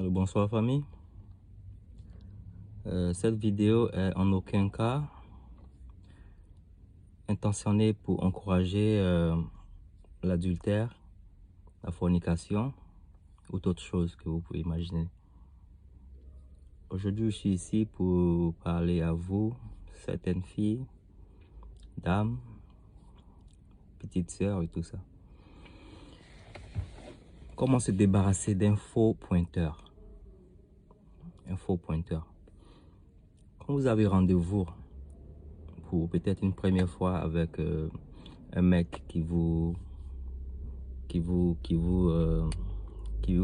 Bonsoir famille. Cette vidéo est en aucun cas intentionnée pour encourager l'adultère, la fornication ou d'autres choses que vous pouvez imaginer. Aujourd'hui, je suis ici pour parler à vous, certaines filles, dames, petites sœurs et tout ça. Comment se débarrasser d'un faux pointeur? Un faux pointeur. Quand vous avez rendez-vous pour peut-être une première fois avec un mec qui vous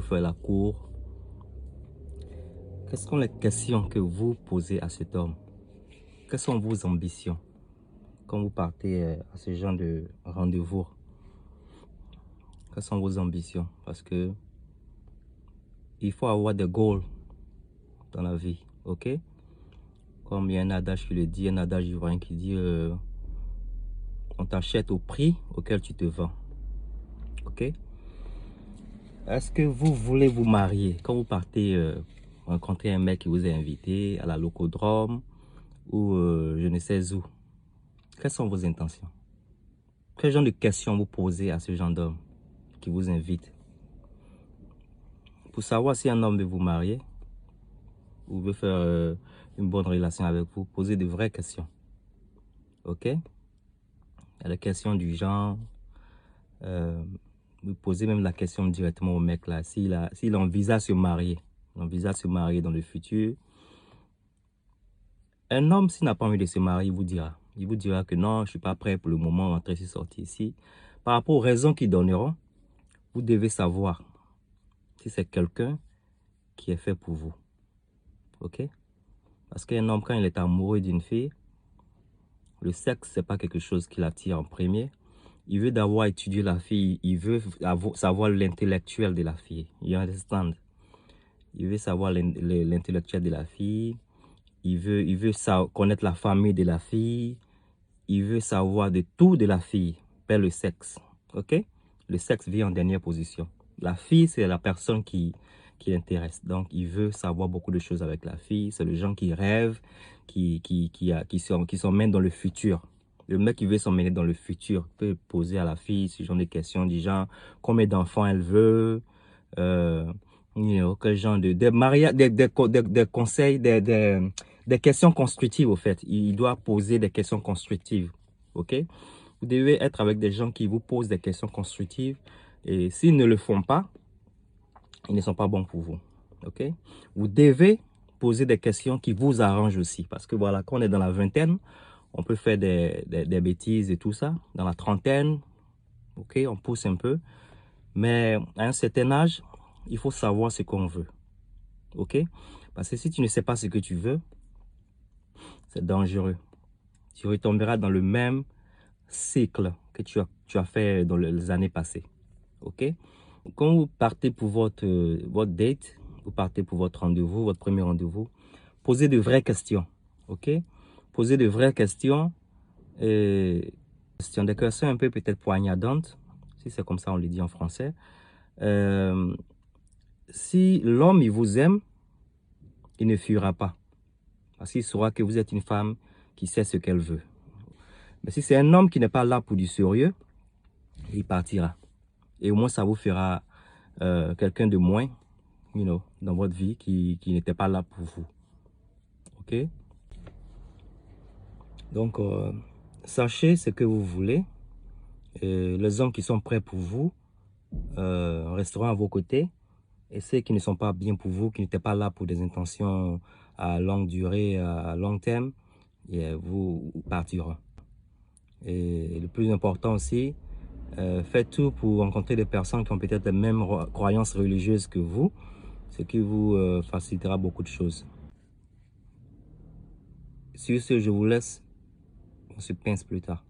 fait la cour, quelles sont les questions que vous posez à cet homme? Quelles sont vos ambitions quand vous partez à ce genre de rendez-vous? Quelles sont vos ambitions? Parce que il faut avoir des goals dans la vie, ok? Comme il y a un adage qui le dit, un adage ivoirien qui dit on t'achète au prix auquel tu te vends, ok? Est-ce que vous voulez vous marier quand vous partez rencontrer un mec qui vous a invité à la Locodrome ou je ne sais où? Quelles sont vos intentions? Quel genre de questions vous posez à ce genre d'homme qui vous invite? Pour savoir si un homme veut vous marier ou veut faire une bonne relation avec vous, posez de vraies questions. Ok? Il y a des questions du genre, vous posez même la question directement au mec là, s'il envisage se marier, dans le futur. Un homme, s'il n'a pas envie de se marier, il vous dira que non, je ne suis pas prêt pour le moment, rentrer ici, sortir ici. Par rapport aux raisons qu'ils donneront, vous devez savoir si c'est quelqu'un qui est fait pour vous. Ok? Parce qu'un homme, quand il est amoureux d'une fille, le sexe, c'est pas quelque chose qui l'attire en premier. Il veut d'abord étudier la fille, il veut savoir l'intellectuel de la fille. You understand? Il veut savoir l'intellectuel de la fille. Il veut connaître la famille de la fille. Il veut savoir de tout de la fille, pas le sexe. Ok? Le sexe vient en dernière position. La fille, c'est la personne qui l'intéresse. Donc, il veut savoir beaucoup de choses avec la fille. C'est le genre qui rêve, qui s'emmène dans le futur. Le mec qui veut s'emmener dans le futur peut poser à la fille ce genre de questions du genre combien d'enfants elle veut, quel genre des mariages, des conseils, des questions constructives au fait. Il doit poser des questions constructives. Ok? Vous devez être avec des gens qui vous posent des questions constructives et s'ils ne le font pas, ils ne sont pas bons pour vous. Ok? Vous devez poser des questions qui vous arrangent aussi parce que voilà, quand on est dans la vingtaine, on peut faire des bêtises et tout ça. Dans la trentaine, ok, on pousse un peu. Mais à un certain âge, il faut savoir ce qu'on veut. Ok? Parce que si tu ne sais pas ce que tu veux, c'est dangereux. Tu retomberas dans le même cycle que tu as fait dans les années passées. Ok? Quand vous partez pour votre date, vous partez pour votre rendez-vous, votre premier rendez-vous, posez de vraies questions. Ok? Posez de vraies questions. Et des questions un peu peut-être poignardantes, si c'est comme ça on le dit en français. Si l'homme, il vous aime, il ne fuira pas. Parce qu'il saura que vous êtes une femme qui sait ce qu'elle veut. Mais si c'est un homme qui n'est pas là pour du sérieux, il partira. Et au moins, ça vous fera quelqu'un de moins, dans votre vie qui n'était pas là pour vous. Ok? Donc, sachez ce que vous voulez. Et les hommes qui sont prêts pour vous resteront à vos côtés. Et ceux qui ne sont pas bien pour vous, qui n'étaient pas là pour des intentions à longue durée, à long terme, vous partiront. Et le plus important aussi, faites tout pour rencontrer des personnes qui ont peut-être les mêmes croyances religieuses que vous, ce qui vous facilitera beaucoup de choses. Sur ce, je vous laisse. On se pince plus tard.